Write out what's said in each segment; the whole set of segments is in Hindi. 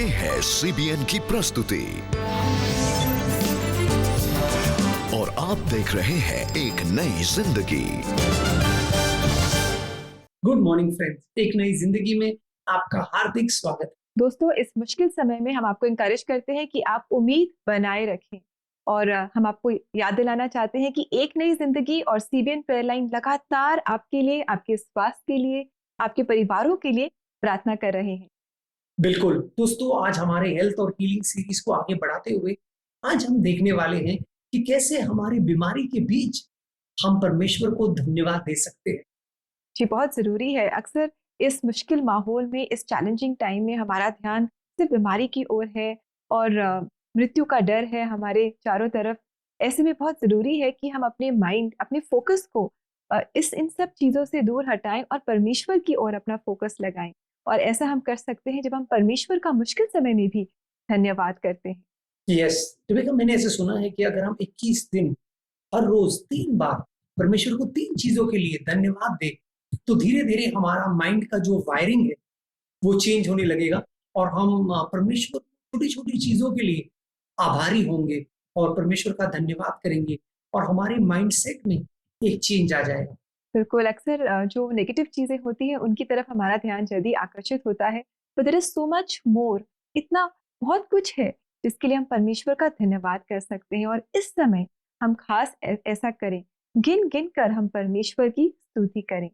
ये है सीबीएन की प्रस्तुति और आप देख रहे हैं एक नई जिंदगी। गुड मॉर्निंग फ्रेंड्स, एक नई जिंदगी में आपका हार्दिक स्वागत। दोस्तों, इस मुश्किल समय में हम आपको इनकरेज करते हैं कि आप उम्मीद बनाए रखें और हम आपको याद दिलाना चाहते हैं कि एक नई जिंदगी और सीबीएन प्रेयर लाइन लगातार आपके लिए, आपके स्वास्थ्य के लिए, आपके परिवारों के लिए प्रार्थना कर रहे हैं। बिल्कुल दोस्तों, आज हमारे हेल्थ और हीलिंग सीरीज को आगे बढ़ाते हुए आज हम देखने वाले हैं कि कैसे हमारी बीमारी के बीच हम परमेश्वर को धन्यवाद दे सकते हैं। जी, बहुत जरूरी है। अक्सर इस मुश्किल माहौल में, इस चैलेंजिंग टाइम में हमारा ध्यान सिर्फ बीमारी की ओर है और मृत्यु का डर है हमारे चारों तरफ। ऐसे में बहुत जरूरी है कि हम अपने माइंड, अपने फोकस को इन सब चीजों से दूर हटाएं और परमेश्वर की ओर अपना फोकस लगाएं। और ऐसा हम कर सकते हैं जब हम परमेश्वर का मुश्किल समय में भी धन्यवाद करते हैं। यस, रिबेका, मैंने ऐसे सुना है कि अगर हम 21 दिन हर रोज 3 बार परमेश्वर को 3 चीजों के लिए धन्यवाद दे तो धीरे धीरे हमारा माइंड का जो वायरिंग है वो चेंज होने लगेगा और हम परमेश्वर छोटी छोटी चीजों के लिए आभारी होंगे और परमेश्वर का धन्यवाद करेंगे और हमारे माइंड सेट में एक चेंज आ जाएगा। बिल्कुल, अक्सर जो नेगेटिव चीजें होती हैं उनकी तरफ हमारा ध्यान जल्दी आकर्षित होता है। तो there is so much more, इतना बहुत कुछ है जिसके लिए हम परमेश्वर का धन्यवाद कर सकते हैं। और इस समय हम खास ऐसा करें, गिन गिन कर हम परमेश्वर की स्तुति करें।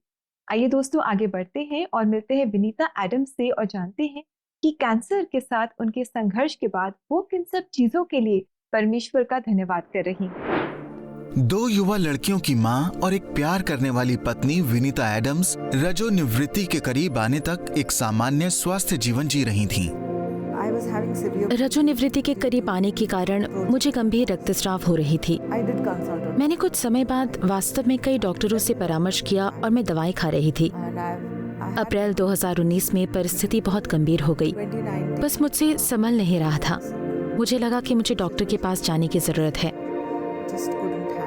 आइए दोस्तों, आगे बढ़ते हैं और मिलते हैं विनीता एडम्स से और जानते हैं कि कैंसर के साथ उनके संघर्ष के बाद वो किन सब चीजों के लिए परमेश्वर का धन्यवाद कर रही हैं। 2 युवा लड़कियों की मां और एक प्यार करने वाली पत्नी विनीता एडम्स रजोनिवृत्ति के करीब आने तक एक सामान्य स्वास्थ्य जीवन जी रही थीं। रजोनिवृत्ति के करीब आने के कारण मुझे गंभीर रक्तस्राव हो रही थी। मैंने कुछ समय बाद वास्तव में कई डॉक्टरों से परामर्श किया और मैं दवाई खा रही थी। अप्रैल 2019 में परिस्थिति बहुत गंभीर हो गई। बस मुझसे संभल नहीं रहा था। मुझे लगा कि मुझे डॉक्टर के पास जाने की जरूरत है।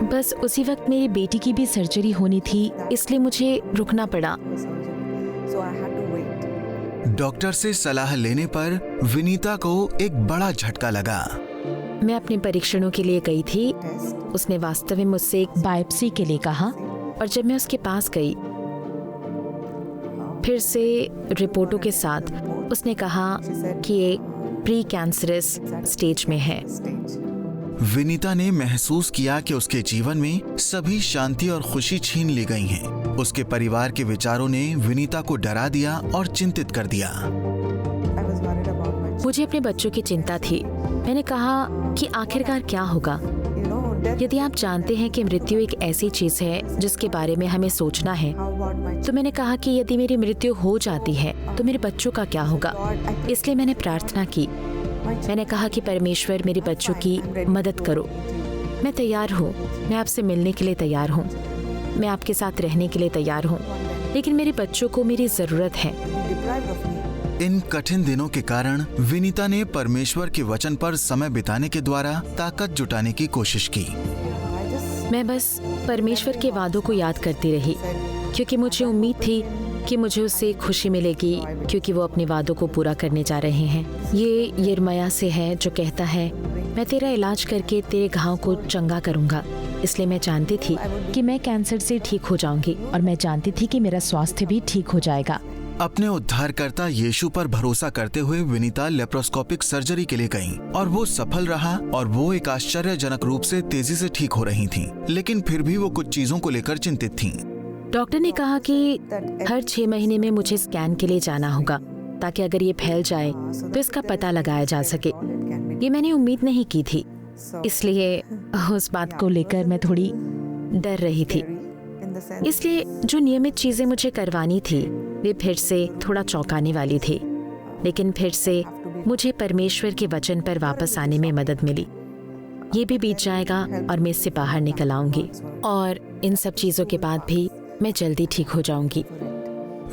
बस उसी वक्त मेरी बेटी की भी सर्जरी होनी थी, इसलिए मुझे रुकना पड़ा। डॉक्टर से सलाह लेने पर विनीता को एक बड़ा झटका लगा। मैं अपने परीक्षणों के लिए गई थी। उसने वास्तव में मुझसे एक बायोप्सी के लिए कहा और जब मैं उसके पास गई फिर से रिपोर्टों के साथ, उसने कहा कि ये प्री कैंसरस स्टेज में है। विनीता ने महसूस किया कि उसके जीवन में सभी शांति और खुशी छीन ली गई हैं। उसके परिवार के विचारों ने विनीता को डरा दिया और चिंतित कर दिया। मुझे अपने बच्चों की चिंता थी। मैंने कहा कि आखिरकार क्या होगा। यदि आप जानते हैं कि मृत्यु एक ऐसी चीज है जिसके बारे में हमें सोचना है, तो मैंने कहा कि यदि मेरी मृत्यु हो जाती है तो मेरे बच्चों का क्या होगा। इसलिए मैंने प्रार्थना की। मैंने कहा कि परमेश्वर, मेरे बच्चों की मदद करो। मैं तैयार हूँ, मैं आपसे मिलने के लिए तैयार हूँ, मैं आपके साथ रहने के लिए तैयार हूँ, लेकिन मेरे बच्चों को मेरी जरूरत है। इन कठिन दिनों के कारण विनीता ने परमेश्वर के वचन पर समय बिताने के द्वारा ताकत जुटाने की कोशिश की। मैं बस परमेश्वर के वादों को याद करती रही, क्योंकि मुझे उम्मीद थी कि मुझे उससे खुशी मिलेगी, क्योंकि वो अपने वादों को पूरा करने जा रहे हैं। ये यिर्मयाह से है जो कहता है, मैं तेरा इलाज करके तेरे घाव को चंगा करूंगा। इसलिए मैं जानती थी कि मैं कैंसर से ठीक हो जाऊंगी और मैं जानती थी कि मेरा स्वास्थ्य भी ठीक हो जाएगा। अपने उद्धारकर्ता यीशु पर भरोसा करते हुए विनीता लेप्रोस्कोपिक सर्जरी के लिए गईं और वो सफल रहा और वो एक आश्चर्यजनक रूप से तेजी से ठीक हो रही थीं। लेकिन फिर भी वो कुछ चीजों को लेकर चिंतित थीं। डॉक्टर ने कहा कि हर 6 महीने में मुझे स्कैन के लिए जाना होगा, ताकि अगर ये फैल जाए तो इसका पता लगाया जा सके। ये मैंने उम्मीद नहीं की थी, इसलिए उस बात को लेकर मैं थोड़ी डर रही थी। इसलिए जो नियमित चीजें मुझे करवानी थी वे फिर से थोड़ा चौंकाने वाली थी। लेकिन फिर से मुझे परमेश्वर के वचन पर वापस आने में मदद मिली। ये भी बीत जाएगा और मैं इससे बाहर निकल आऊंगी और इन सब चीजों के बाद भी मैं जल्दी ठीक हो जाऊंगी।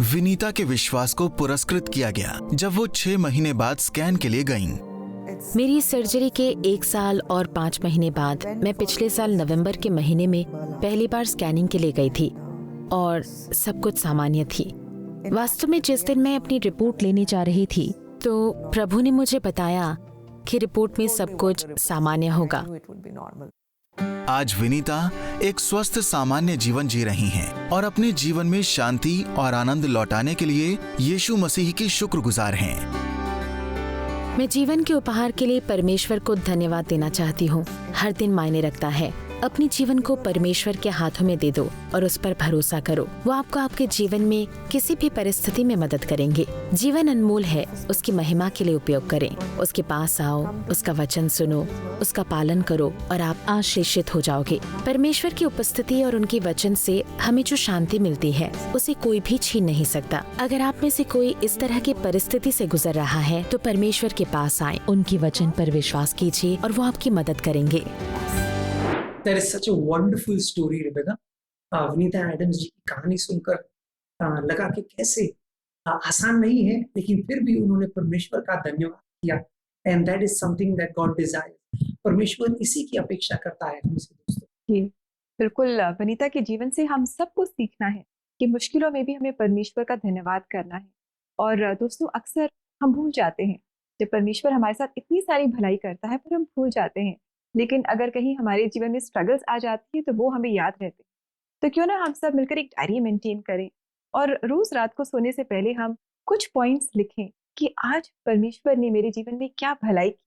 विनीता के विश्वास को पुरस्कृत किया गया जब वो 6 महीने बाद स्कैन के लिए गईं। मेरी सर्जरी के 1 साल और 5 महीने बाद मैं पिछले साल नवंबर के महीने में पहली बार स्कैनिंग के लिए गई थी और सब कुछ सामान्य थी। वास्तव में जिस दिन मैं अपनी रिपोर्ट लेने जा रही थी तो प्रभु ने मुझे बताया कि रिपोर्ट में सब कुछ सामान्य होगा। आज विनीता एक स्वस्थ सामान्य जीवन जी रही हैं और अपने जीवन में शांति और आनंद लौटाने के लिए यीशु मसीह की शुक्रगुजार हैं। मैं जीवन के उपहार के लिए परमेश्वर को धन्यवाद देना चाहती हूँ। हर दिन मायने रखता है। अपने जीवन को परमेश्वर के हाथों में दे दो और उस पर भरोसा करो। वो आपको आपके जीवन में किसी भी परिस्थिति में मदद करेंगे। जीवन अनमोल है, उसकी महिमा के लिए उपयोग करें। उसके पास आओ, उसका वचन सुनो, उसका पालन करो और आप आशीषित हो जाओगे। परमेश्वर की उपस्थिति और उनकी वचन से हमें जो शांति मिलती है उसे कोई भी छीन नहीं सकता। अगर आप में से कोई इस तरह की परिस्थिति से गुजर रहा है तो परमेश्वर के पास आए, उनकी वचन पर विश्वास कीजिए और वो आपकी मदद करेंगे। That is such a wonderful story, Rebecca. Vinita Adams ji की कहानी सुनकर लगा कि कैसे आसान नहीं है, लेकिन फिर भी उन्होंने परमेश्वर का धन्यवाद किया। And that is something that God desires. परमेश्वर इसी की अपेक्षा करता है हमसे दोस्तों। जी बिल्कुल, वनीता के जीवन से हम सबको सीखना है कि मुश्किलों में भी हमें परमेश्वर का धन्यवाद करना है। और दोस्तों, अक्सर हम भूल जाते हैं जब परमेश्वर हमारे साथ इतनी सारी भलाई करता है, पर हम भूल जाते हैं। लेकिन अगर कहीं हमारे जीवन में स्ट्रगल्स आ जाती है तो वो हमें याद रहते हैं। तो क्यों ना हम सब मिलकर एक डायरी मेंटेन करें और रोज रात को सोने से पहले हम कुछ पॉइंट्स लिखें कि आज परमेश्वर ने मेरे जीवन में क्या भलाई की।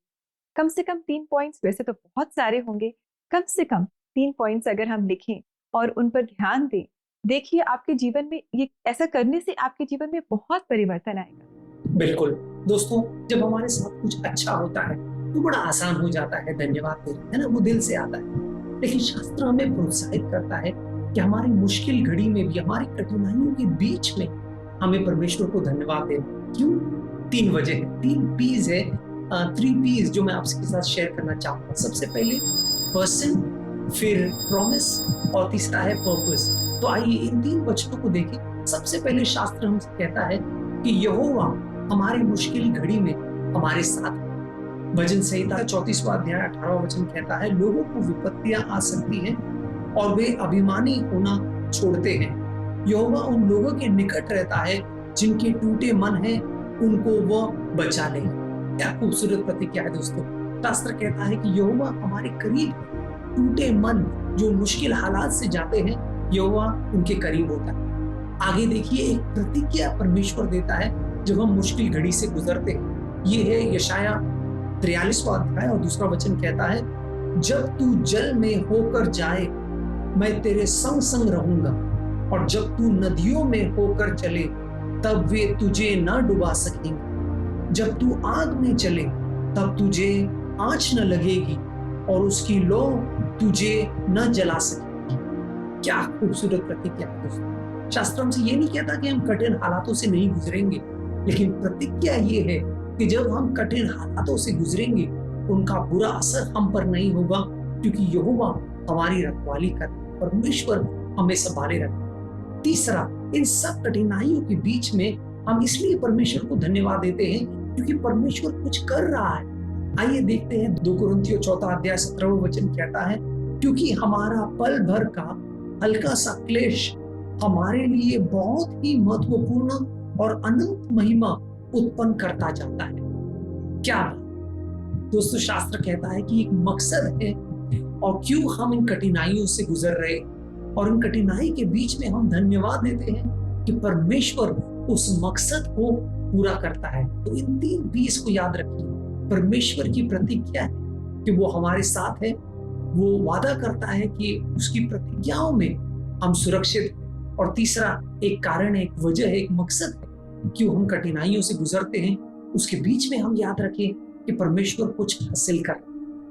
कम से कम 3 पॉइंट्स, वैसे तो बहुत सारे होंगे, कम से कम 3 पॉइंट्स अगर हम लिखें और उन पर ध्यान दें, देखिए आपके जीवन में ये ऐसा करने से आपके जीवन में बहुत परिवर्तन आएगा। बिल्कुल दोस्तों, जब हमारे साथ कुछ अच्छा होता है तो बड़ा आसान हो जाता है धन्यवाद देना, है ना, वो दिल से आता है। लेकिन शास्त्र हमें प्रोत्साहित करता है कि हमारी मुश्किल घड़ी में भी, हमारी कठिनाइयों के बीच में हमें परमेश्वर को धन्यवाद देना। क्यों? 3 वजह है, 3 पीज है, 3 पीज जो मैं आपके साथ शेयर करना चाहूंगा। सबसे पहले पर्सन, फिर प्रॉमिस और तीसरा है पर्पस। तो आइए इन 3 वचनों को देखें। सबसे पहले शास्त्र हमसे कहता है कि यहोवा हमारी मुश्किल घड़ी में हमारे साथ। भजन संहिता 34वां अध्याय 18वां वचन कहता है, लोगों को विपत्तियां आ सकती हैं और वे अभिमानी होना छोड़ते हैं। यहोवा उन लोगों के निकट रहता है जिनके टूटे मन हैं, उनको वह बचा ले। क्या खूबसूरत प्रतिज्ञा है दोस्तों। शास्त्र कहता है कि यहोवा हमारे करीब, टूटे मन जो मुश्किल हालात से जाते हैं, यहोवा उनके करीब होता है। आगे देखिए, एक प्रतिज्ञा परमेश्वर देता है जब हम मुश्किल घड़ी से गुजरते हैं। ये है यशाया 43वां अध्याय और दूसरा वचन कहता है, जब तू जल में होकर जाए मैं तेरे संग संग रहूंगा, और जब तू नदियों में होकर चले तब वे तुझे न डुबा सकेंगे। जब तू आग में चले तब तुझे आंच न लगेगी और उसकी लौ तुझे न जला सकेगी। क्या खूबसूरत प्रतिज्ञा है दोस्तों। शास्त्र हमसे ये नहीं कहता कि हम कठिन हालातों से नहीं गुजरेंगे, लेकिन प्रतिज्ञा ये है कि जब हम कठिन हालातों से गुजरेंगे उनका बुरा असर हम पर नहीं होगा, क्योंकि यहोवा हमारी रखवाली कर, परमेश्वर हमें संभाले रखे। तीसरा, इन सब कठिनाइयों के बीच में हम इसलिए परमेश्वर को धन्यवाद देते हैं क्योंकि परमेश्वर कुछ कर रहा है। आइए देखते हैं 2 कुरिन्थियों 4 अध्याय 17वां वचन कहता है, क्योंकि हमारा पल भर का हल्का सा क्लेश हमारे लिए बहुत ही महत्वपूर्ण और अनंत महिमा उत्पन्न करता जाता है। क्या दोस्तों, शास्त्र कहता है कि एक मकसद है, और क्यों हम इन कठिनाइयों से गुजर रहे, और इन कठिनाई के बीच में हम धन्यवाद देते हैं कि परमेश्वर उस मकसद को पूरा करता है। तो इन 3 पीस को याद रखिए। परमेश्वर की प्रतिज्ञा है कि वो हमारे साथ है, वो वादा करता है कि उसकी प्रतिज्ञाओं में हम सुरक्षित हैं, और तीसरा एक कारण है, एक वजह है, एक मकसद है क्यों हम कठिनाइयों से गुजरते हैं। उसके बीच में हम याद रखें कि परमेश्वर कुछ हासिल कर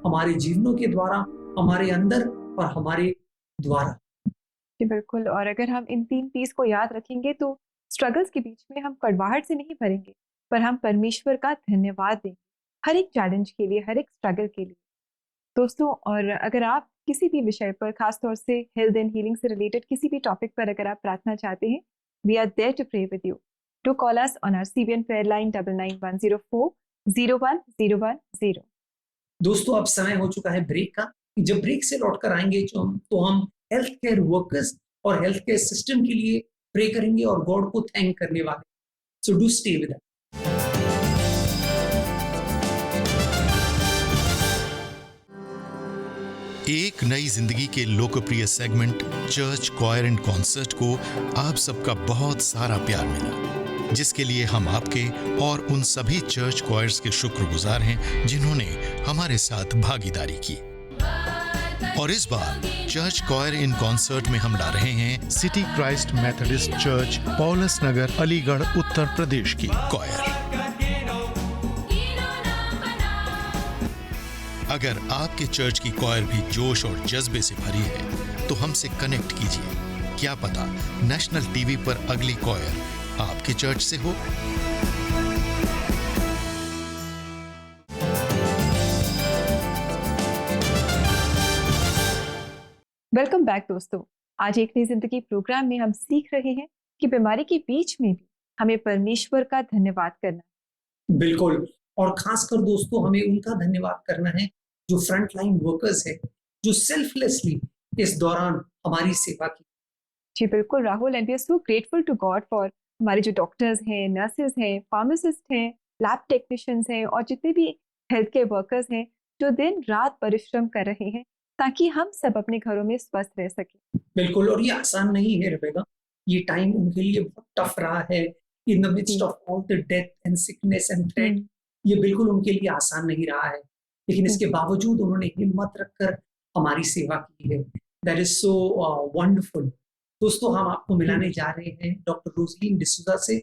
हमारे जीवनों के द्वारा, हमारे अंदर और हमारे द्वारा। जी बिल्कुल, और अगर हम इन 3 पीस को याद रखेंगे तो स्ट्रगल्स के बीच में हम कड़वाहट से नहीं भरेंगे, पर हम परमेश्वर का धन्यवाद देंगे हर एक चैलेंज के लिए, हर एक स्ट्रगल के लिए। दोस्तों, और अगर आप किसी भी विषय पर, खासतौर से हेल्थ एंड हीलिंग से रिलेटेड किसी भी टॉपिक पर अगर आप प्रार्थना चाहते हैं, we are there to pray with you. Do call us on our CBN prayer line 9910401010. दोस्तों, अब समय हो चुका है ब्रेक का। जब ब्रेक से लौटकर आएंगे तो हम हेल्थ केयर वर्कर्स और हेल्थ केयर सिस्टम के लिए प्रे करेंगे और गॉड को थैंक करने वाले। So do stay with us. एक नई जिंदगी के लोकप्रिय segment church choir and concert को आप सबका बहुत सारा प्यार मिला, जिसके लिए हम आपके और उन सभी चर्च क्वायर्स के शुक्रगुजार हैं जिन्होंने हमारे साथ भागीदारी की। और इस बार चर्च क्वायर इन कॉन्सर्ट में हम ला रहे हैं city Christ Methodist church, Paulus Nagar, Aligarh, Uttar Pradesh की क्वायर। अगर आपके चर्च की क्वायर भी जोश और जज्बे से भरी है तो हमसे कनेक्ट कीजिए। क्या पता नेशनल टीवी पर अगली क्वायर आपके चर्च से हो। वेलकम बैक दोस्तों। आज एक नई जिंदगी प्रोग्राम में हम सीख रहे हैं कि बीमारी के बीच में भी हमें परमेश्वर का धन्यवाद करना है। बिल्कुल, और खासकर दोस्तों हमें उनका धन्यवाद करना है जो फ्रंट लाइन वर्कर्स है, जो सेल्फलेसली इस दौरान हमारी सेवा की। जी बिल्कुल Rahul, and we are so grateful to God for हमारे जो डॉक्टर्स हैं, नर्सेज हैं, फार्मासिस्ट हैं, लैब टेक्नीशियंस हैं और जितने भी हेल्थ केयर वर्कर्स हैं जो दिन रात परिश्रम कर रहे हैं ताकि हम सब अपने घरों में स्वस्थ रह सकें। बिल्कुल, और ये आसान नहीं है रेबेका, ये टाइम उनके लिए बहुत टफ रहा है। In the midst of all the death and sickness and threat, ये बिल्कुल उनके लिए आसान नहीं रहा है, लेकिन इसके बावजूद उन्होंने हिम्मत रखकर हमारी सेवा की है। That is so wonderful. दोस्तों, हम आपको मिलाने जा रहे हैं डॉक्टर रोजलिन डिसूजा से,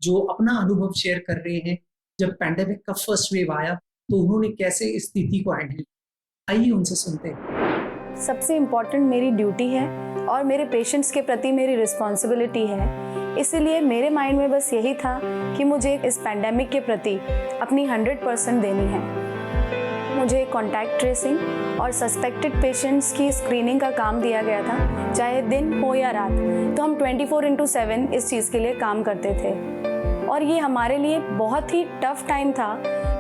जो अपना अनुभव शेयर कर रहे हैं। जब पैंडेमिक का फर्स्ट वेव आया तो उन्होंने कैसे इस स्थिति को हैंडल किया, आइए उनसे सुनते हैं। सबसे इम्पॉर्टेंट मेरी ड्यूटी है और मेरे पेशेंट्स के प्रति मेरी रिस्पॉन्सिबिलिटी है। इसीलिए मेरे माइंड में बस यही था कि मुझे इस पैंडेमिक के प्रति अपनी 100% देनी है। मुझे कॉन्टैक्ट ट्रेसिंग और सस्पेक्टेड पेशेंट्स की स्क्रीनिंग का काम दिया गया था, चाहे दिन हो या रात। तो हम 24/7 इस चीज़ के लिए काम करते थे और ये हमारे लिए बहुत ही टफ टाइम था,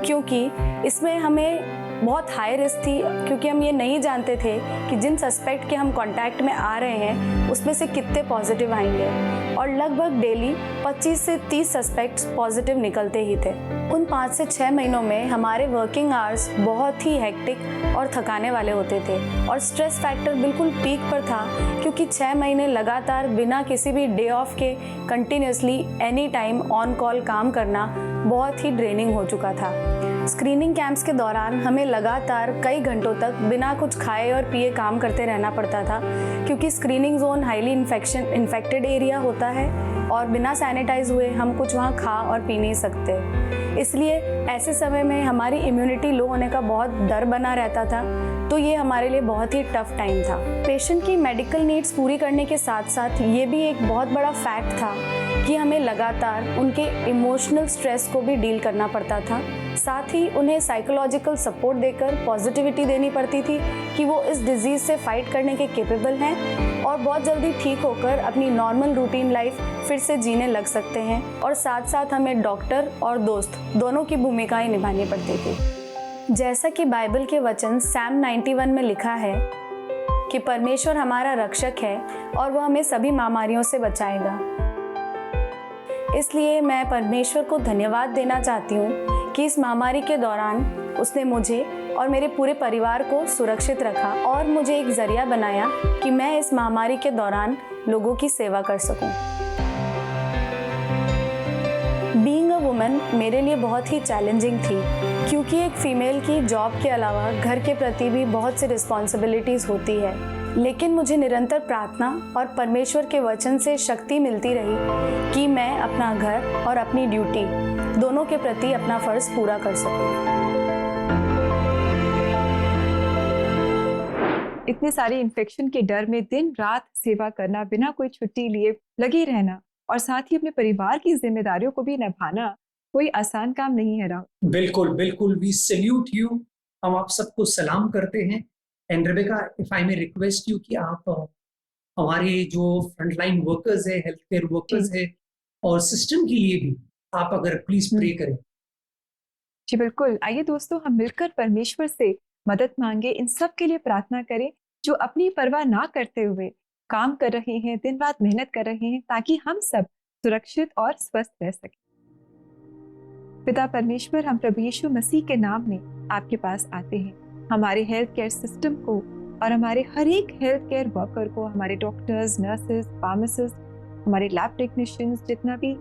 क्योंकि इसमें हमें बहुत हाई रिस्क थी, क्योंकि हम ये नहीं जानते थे कि जिन सस्पेक्ट के हम कांटेक्ट में आ रहे हैं उसमें से कितने पॉजिटिव आएंगे, और लगभग डेली 25 से 30 सस्पेक्ट्स पॉजिटिव निकलते ही थे। उन 5 से 6 महीनों में हमारे वर्किंग आवर्स बहुत ही हेक्टिक और थकाने वाले होते थे और स्ट्रेस फैक्टर बिल्कुल पीक पर था, क्योंकि 6 महीने लगातार बिना किसी भी डे ऑफ के continuously any time on call काम करना बहुत ही ड्रेनिंग हो चुका था। स्क्रीनिंग कैंप्स के दौरान हमें लगातार कई घंटों तक बिना कुछ खाए और पिए काम करते रहना पड़ता था, क्योंकि screening zone highly infected area होता है और बिना सैनिटाइज हुए हम कुछ वहाँ खा और पी नहीं सकते। इसलिए ऐसे समय में हमारी इम्यूनिटी लो होने का बहुत डर बना रहता था, तो ये हमारे लिए बहुत ही टफ टाइम था। पेशेंट की मेडिकल नीड्स पूरी करने के साथ साथ ये भी एक बहुत बड़ा फैक्ट था कि हमें लगातार उनके इमोशनल स्ट्रेस को भी डील करना पड़ता था। साथ ही उन्हें साइकोलॉजिकल सपोर्ट देकर पॉजिटिविटी देनी पड़ती थी कि वो इस डिजीज़ से फाइट करने के केपेबल हैं और बहुत जल्दी ठीक होकर अपनी नॉर्मल रूटीन लाइफ फिर से जीने लग सकते हैं। और साथ साथ हमें डॉक्टर और दोस्त दोनों की भूमिकाएं निभानी पड़ती थी। जैसा कि बाइबल के वचन सैम 91 में लिखा है कि परमेश्वर हमारा रक्षक है और वह हमें सभी महामारियों से बचाएगा। इसलिए मैं परमेश्वर को धन्यवाद देना चाहती हूँ कि इस महामारी के दौरान उसने मुझे और मेरे पूरे परिवार को सुरक्षित रखा और मुझे एक जरिया बनाया कि मैं इस महामारी के दौरान लोगों की सेवा कर सकूं। बीइंग अ वुमन मेरे लिए बहुत ही चैलेंजिंग थी, क्योंकि एक फीमेल की जॉब के अलावा घर के प्रति भी बहुत सी रिस्पॉन्सिबिलिटीज़ होती है। लेकिन मुझे निरंतर प्रार्थना और परमेश्वर के वचन से शक्ति मिलती रही कि मैं अपना घर और अपनी ड्यूटी दोनों के प्रति अपना फर्ज पूरा कर सकूं। इतने सारे इन्फेक्शन के डर में दिन रात सेवा करना, बिना कोई छुट्टी लिए लगे रहना और साथ ही अपने परिवार की जिम्मेदारियों को भी निभाना कोई आसान काम नहीं है राहुल। बिल्कुल बिल्कुल, वी सैल्यूट यू। हम आप सबको सलाम करते हैं। And Rebecca, if I may request you कि आप हमारे जो फ्रंटलाइन वर्कर्स है, हेल्थ केयर वर्कर्स है और सिस्टम के लिए भी आप अगर प्लीज प्रे करें। जी बिल्कुल, आइए दोस्तों हम मिलकर परमेश्वर से मदद मांगे, इन सब के लिए प्रार्थना करें जो अपनी परवाह ना करते हुए काम कर रहे हैं, दिन रात मेहनत कर रहे हैं ताकि हम सब सुरक्षित और स्वस्थ रह सकें। पिता परमेश्वर, हम प्रभु यीशु मसीह के नाम में आपके पास आते हैं। हमारे हेल्थ केयर सिस्टम को और हमारे हर एक हेल्थ केयर वर्कर को, हमारे डॉक्टर्स, नर्सेज, फार्मासिस्ट, हमारे लैब टेक्नीशियंस, जितना भी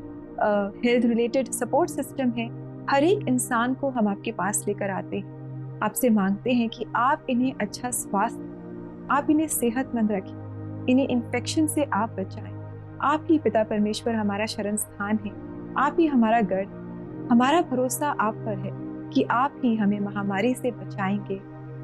हेल्थ रिलेटेड सपोर्ट सिस्टम है, हर एक इंसान को हम आपके पास लेकर आते हैं। आपसे मांगते हैं कि आप इन्हें अच्छा स्वास्थ्य, आप इन्हें सेहतमंद रखें, इन्हें इन्फेक्शन से आप बचाएं। आप ही पिता परमेश्वर हमारा शरण स्थान है, आप ही हमारा गढ़, हमारा भरोसा आप पर है कि आप ही हमें महामारी से बचाएंगे,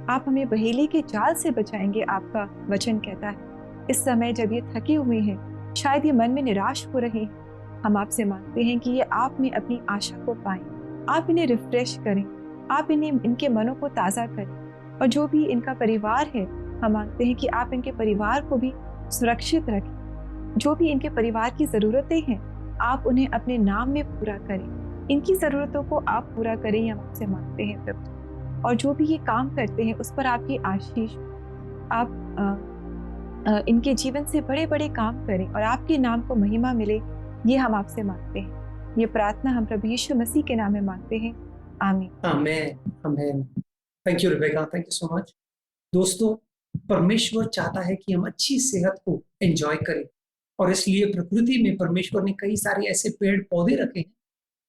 आप हमें बहेली के जाल से बचाएंगे। आपका वचन कहता है इस समय जब ये थके हुए हैं, शायद ये मन में निराश हो रहे हैं, हम आपसे मांगते हैं कि ये आप में अपनी आशा को पाएं, आप इन्हें रिफ्रेश करें, आप इन्हें, इनके मनों को ताज़ा करें। और जो भी इनका परिवार है, हम मांगते हैं कि आप इनके परिवार को भी सुरक्षित रखें। जो भी इनके परिवार की ज़रूरतें हैं, आप उन्हें अपने नाम में पूरा करें, इनकी ज़रूरतों को आप पूरा करें, हम आपसे मांगते हैं प्रभु। और जो भी ये काम करते हैं उस पर आपकी आशीष, आप इनके जीवन से बड़े बड़े काम करें और आपके नाम को महिमा मिले, ये हम आपसे मांगते हैं। ये प्रार्थना हम प्रभु यीशु मसीह के नाम में मांगते हैं, आमीन। आमीन। Thank you Rebecca, thank you so much. दोस्तों, परमेश्वर चाहता है कि हम अच्छी सेहत को एंजॉय करें, और इसलिए प्रकृति में परमेश्वर ने कई सारे ऐसे पेड़ पौधे रखे हैं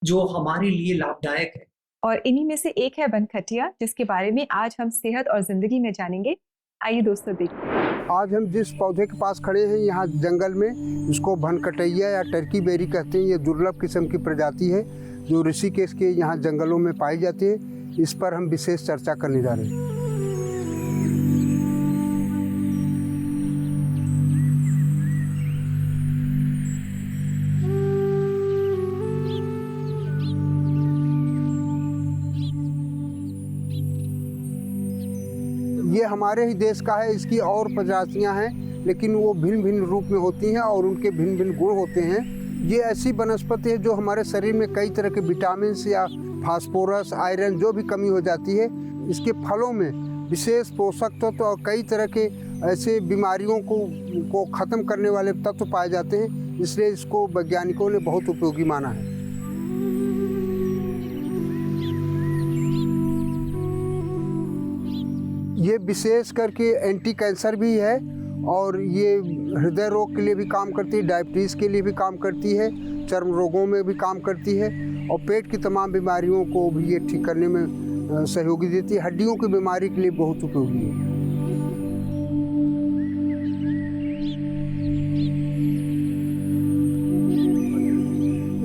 जो हमारे लिए लाभदायक है। और इन्हीं में से एक है बनखटिया, जिसके बारे में आज हम सेहत और जिंदगी में जानेंगे। आइए दोस्तों देखिए। आज हम जिस पौधे के पास खड़े हैं यहाँ जंगल में, इसको बनकटैया या टर्की बेरी कहते हैं। ये दुर्लभ किस्म की प्रजाति है जो ऋषिकेश के यहाँ जंगलों में पाई जाती है। इस पर हम विशेष चर्चा करने जा रहे हैं। ये हमारे ही देश का है, इसकी और प्रजातियां हैं, लेकिन वो भिन्न भिन्न रूप में होती हैं और उनके भिन्न भिन्न गुण होते हैं। ये ऐसी वनस्पति है जो हमारे शरीर में कई तरह के विटामिन या फास्फोरस, आयरन जो भी कमी हो जाती है, इसके फलों में विशेष पोषक तत्व और कई तरह के ऐसे बीमारियों को ख़त्म करने वाले तत्व पाए जाते हैं। इसलिए इसको वैज्ञानिकों ने बहुत उपयोगी माना है। ये विशेष करके एंटी कैंसर भी है और ये हृदय रोग के लिए भी काम करती है, डायबिटीज़ के लिए भी काम करती है, चर्म रोगों में भी काम करती है और पेट की तमाम बीमारियों को भी ये ठीक करने में सहयोगी देती है। हड्डियों की बीमारी के लिए बहुत उपयोगी है।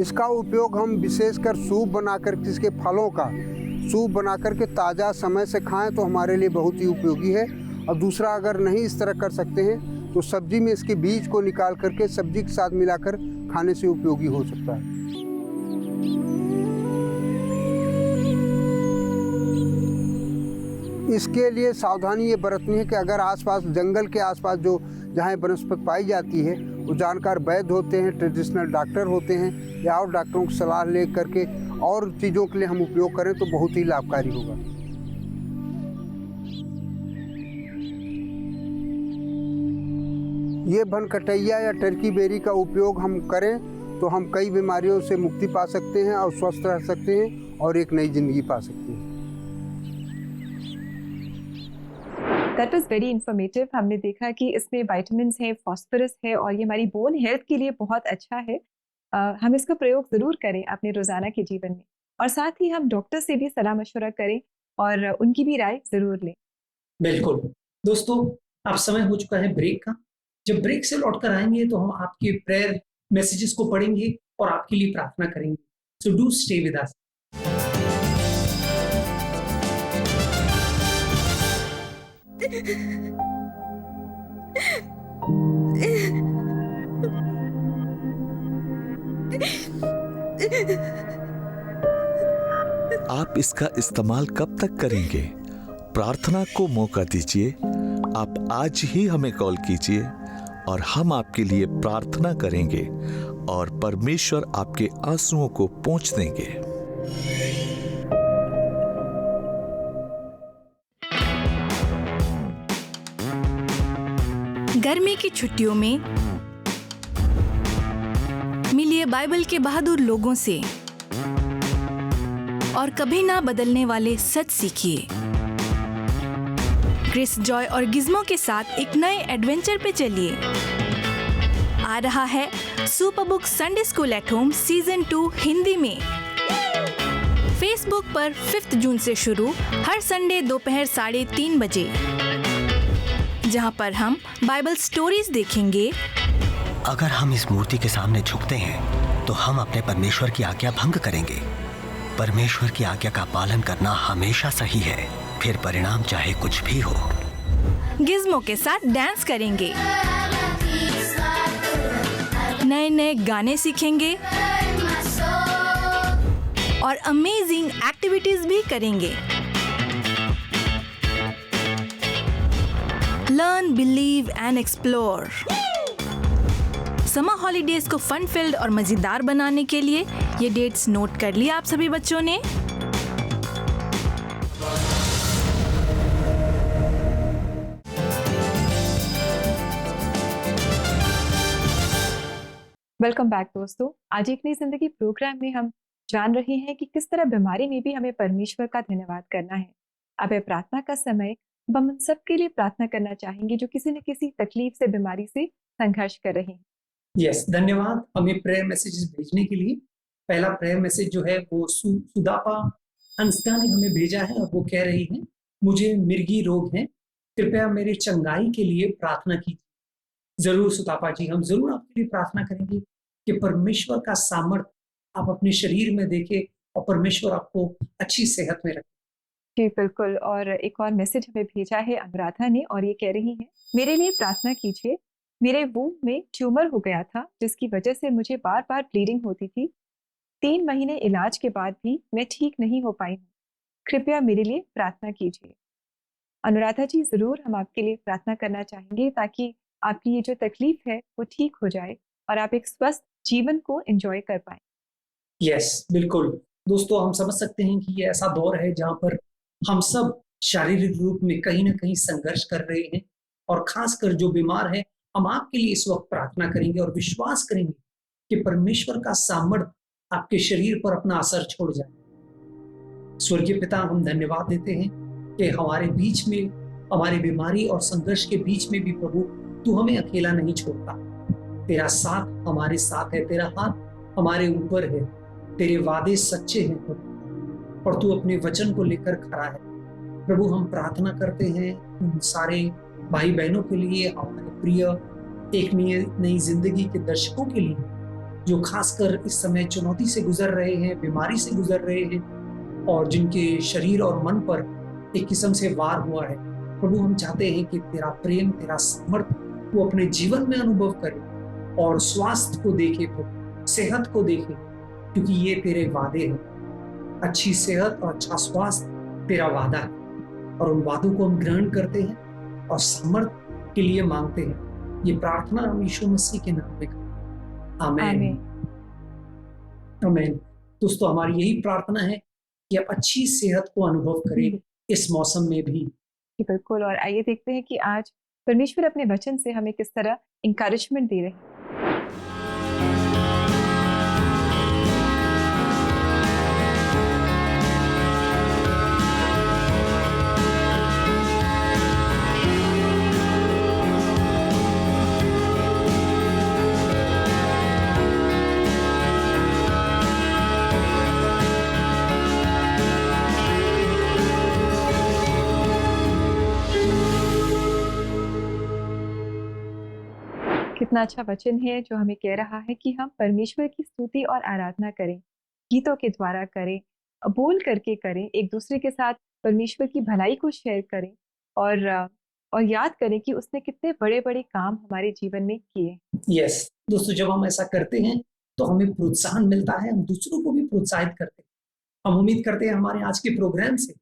इसका उपयोग हम विशेषकर सूप बनाकर, इसके फलों का सूप बना करके ताज़ा समय से खाएं तो हमारे लिए बहुत ही उपयोगी है। और दूसरा, अगर नहीं इस तरह कर सकते हैं तो सब्जी में इसके बीज को निकाल करके सब्जी के साथ मिलाकर खाने से उपयोगी हो सकता है। इसके लिए सावधानी ये बरतनी है कि अगर आसपास जंगल के आसपास जो जहाँ वनस्पति पाई जाती है वो जानकार वैद्य होते हैं, ट्रेडिशनल डॉक्टर होते हैं, या और डॉक्टरों की सलाह ले करके और चीज़ों के लिए हम उपयोग करें तो बहुत ही लाभकारी होगा। ये बनकटैया या टर्की बेरी का उपयोग हम करें तो हम कई बीमारियों से मुक्ति पा सकते हैं और स्वस्थ रह सकते हैं और एक नई जिंदगी पा सकते हैं। That was very informative. हमने देखा कि इसमें विटामिन्स हैं, फॉस्फोरस है और ये हमारी बोन हेल्थ के लिए बहुत अच्छा है। हम इसका प्रयोग ज़रूर करें अपने रोज़ाना के जीवन में, और साथ ही हम डॉक्टर से भी सलाह मशवरा करें और उनकी भी राय ज़रूर लें। बिल्कुल दोस्तों, अब समय हो चुका है ब्रेक का। जब ब्रेक से लौट कर आएंगे तो हम आपके प्रेयर मैसेजेस को पढ़ेंगे और आपके लिए प्रार्थना करेंगे। सो डू स्टे विद अस। आप इसका इस्तेमाल कब तक करेंगे? प्रार्थना को मौका दीजिए। आप आज ही हमें कॉल कीजिए और हम आपके लिए प्रार्थना करेंगे और परमेश्वर आपके आंसुओं को पोंछ देंगे। गर्मी की छुट्टियों में मिलिए बाइबल के बहादुर लोगों से और कभी ना बदलने वाले सच सीखिए। क्रिस जॉय और गिज़्मो के साथ एक नए एडवेंचर पे चलिए। आ रहा है super book Sunday school at home season 2 Hindi में। फेसबुक पर 5 जून से शुरू, हर संडे दोपहर 3:30 बजे, जहां पर हम बाइबल स्टोरीज देखेंगे। अगर हम इस मूर्ति के सामने झुकते हैं तो हम अपने परमेश्वर की आज्ञा भंग करेंगे। परमेश्वर की आज्ञा का पालन करना हमेशा सही है, फिर परिणाम चाहे कुछ भी हो। गिज़्मो के साथ डांस करेंगे, नए नए गाने सीखेंगे और अमेजिंग एक्टिविटीज भी करेंगे। Learn, believe and explore. Summer holidays को फन फिल्ड और मजेदार बनाने के लिए ये डेट्स नोट कर लिया आप सभी बच्चों ने? वेलकम बैक दोस्तों। आज एक नई जिंदगी प्रोग्राम में हम जान रहे हैं कि किस तरह बीमारी में भी हमें परमेश्वर का धन्यवाद करना है। अब है प्रार्थना का समय। अब हम सबके लिए प्रार्थना करना चाहेंगे जो किसी न किसी तकलीफ से, बीमारी से संघर्ष कर रहे हैं। यस, धन्यवाद हमें प्रेयर मैसेजेस भेजने के लिए। पहला प्रेयर मैसेज जो है वो सुदापा अंस्ता ने हमें भेजा है और वो कह रही है, मुझे मिर्गी रोग है, कृपया मेरे चंगाई के लिए प्रार्थना कीजिए। जरूर सुदापा जी, हम जरूर आपके लिए प्रार्थना करेंगे कि परमेश्वर का सामर्थ्य आप अपने शरीर में देखें और परमेश्वर आपको अच्छी सेहत में रखे। जी बिल्कुल। और एक और मैसेज हमें भेजा है अनुराधा ने और ये कह रही है, मेरे लिए प्रार्थना कीजिए। मेरे वूम्ब में ट्यूमर हो गया था जिसकी वजह से मुझे बार बार ब्लीडिंग होती थी। 3 महीने इलाज के बाद भी मैं ठीक नहीं हो पाई हूँ। कृपया मेरे लिए प्रार्थना कीजिए। अनुराधा जी, जरूर हम आपके लिए प्रार्थना करना चाहेंगे ताकि आपकी ये जो तकलीफ है वो ठीक हो जाए और आप एक स्वस्थ जीवन को एंजॉय कर पाए। यस, बिल्कुल दोस्तों, हम समझ सकते हैं कि ये ऐसा दौर है जहाँ पर हम सब शारीरिक रूप में कहीं ना कहीं संघर्ष कर रहे हैं और खासकर जो बीमार है, हम आपके लिए इस वक्त प्रार्थना करेंगे और विश्वास करेंगे कि परमेश्वर का सामर्थ्य आपके शरीर पर अपना असर छोड़ जाए। स्वर्गीय पिता, हम धन्यवाद देते हैं कि हमारे बीच में, हमारी बीमारी और संघर्ष के बीच में भी प्रभु तू हमें अकेला नहीं छोड़ता। तेरा साथ हमारे साथ है, तेरा हाथ हमारे ऊपर है, तेरे वादे सच्चे हैं प्रभु और तू अपने वचन को लेकर खड़ा है। प्रभु, हम प्रार्थना करते हैं उन सारे भाई बहनों के लिए, हमारे प्रिय एक नई जिंदगी के दर्शकों के लिए जो खासकर इस समय चुनौती से गुजर रहे हैं, बीमारी से गुजर रहे हैं और जिनके शरीर और मन पर एक किस्म से वार हुआ है। प्रभु, हम चाहते हैं कि तेरा प्रेम, तेरा सामर्थ्य वो अपने जीवन में अनुभव करे और स्वास्थ्य को देखे, प्रभु सेहत को देखे, क्योंकि ये तेरे वादे हैं। अच्छी सेहत और अच्छा स्वास्थ्य तेरा वादा है और उन वादों को हम ग्रहण करते हैं और सामर्थ्य के लिए मांगते हैं। ये प्रार्थना हम यीशु मसीह के नाम में करते हैं। आमीन, आमीन। दोस्तों, हमारी यही प्रार्थना है कि आप अच्छी सेहत को अनुभव करें इस मौसम में भी। बिल्कुल। और आइए देखते हैं कि आज परमेश्वर अपने वचन से हमें किस तरह इंकरेजमेंट दे रहे हैं। कितना अच्छा वचन है जो हमें कह रहा है कि हम परमेश्वर की स्तुति और आराधना करें, गीतों के द्वारा करें, बोल करके करें, एक दूसरे के साथ परमेश्वर की भलाई को शेयर करें और याद करें कि उसने कितने बड़े बड़े काम हमारे जीवन में किए। यस दोस्तों, जब हम ऐसा करते हैं तो हमें प्रोत्साहन मिलता है, हम दूसरों को भी प्रोत्साहित करते हैं। हम उम्मीद करते हैं हमारे आज के प्रोग्राम से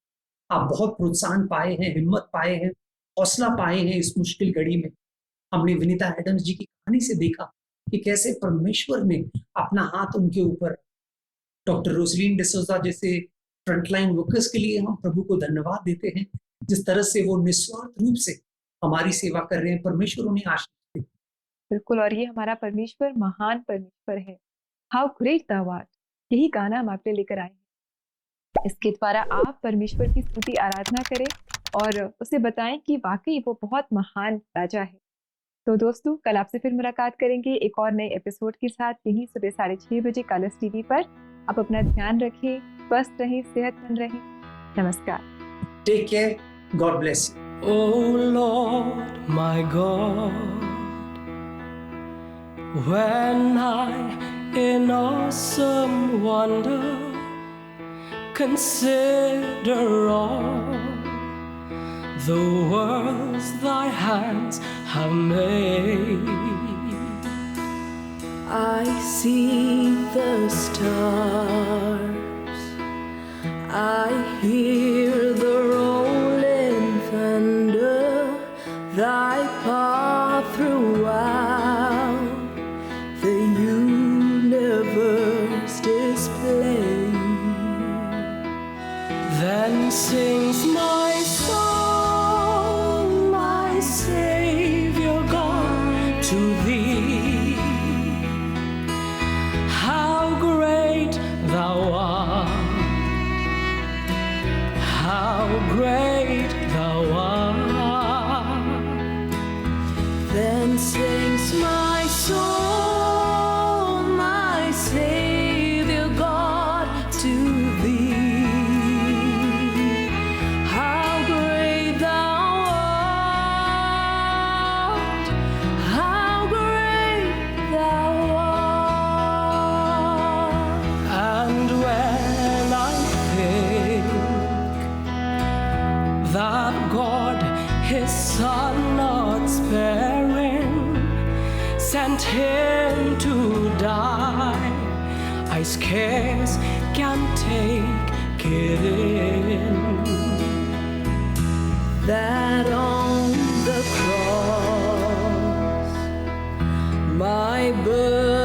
आप बहुत प्रोत्साहन पाए हैं, हिम्मत पाए हैं, हौसला पाए हैं इस मुश्किल घड़ी में। हमने विनीता एडम्स जी की कहानी से देखा कि कैसे परमेश्वर ने अपना हाथ उनके ऊपर। डॉक्टर रोसलीन डिसोजा जैसे फ्रंटलाइन वर्कर्स के लिए हम प्रभु को धन्यवाद देते हैं, जिस तरह से वो निस्वार्थ रूप से हमारी सेवा कर रहे हैं। परमेश्वर उन्हें आशीष दे। बिल्कुल। और ये हमारा परमेश्वर महान परमेश्वर है। हाउ ग्रेट thou art, यही गाना हम आपके लेकर आए हैं। इसके द्वारा आप परमेश्वर की स्तुति आराधना करें और उसे बताएं कि वाकई वो बहुत महान राजा है। तो दोस्तों, कल आपसे फिर मुलाकात करेंगे एक और नए एपिसोड के साथ, यही सुबह 6:30 बजे कलर्स टीवी पर। आप अपना ध्यान रखें, स्वस्थ रहें, सेहतमंद रहें। नमस्कार। Take care, God bless you. Oh Lord, my God, when I in awesome wonder consider all the worlds thy hands have made, I see the stars, I hear the rolling thunder, thy power throughout the universe display. Then sings my soul, my Savior God, to thee. How great thou art, how great thou art. Then sings my soul, my Savior God, to thee. How great thou art, how great thou art. And when I think that God his Son not sparing sent him to die, I scarce can take it in, that on the cross my burden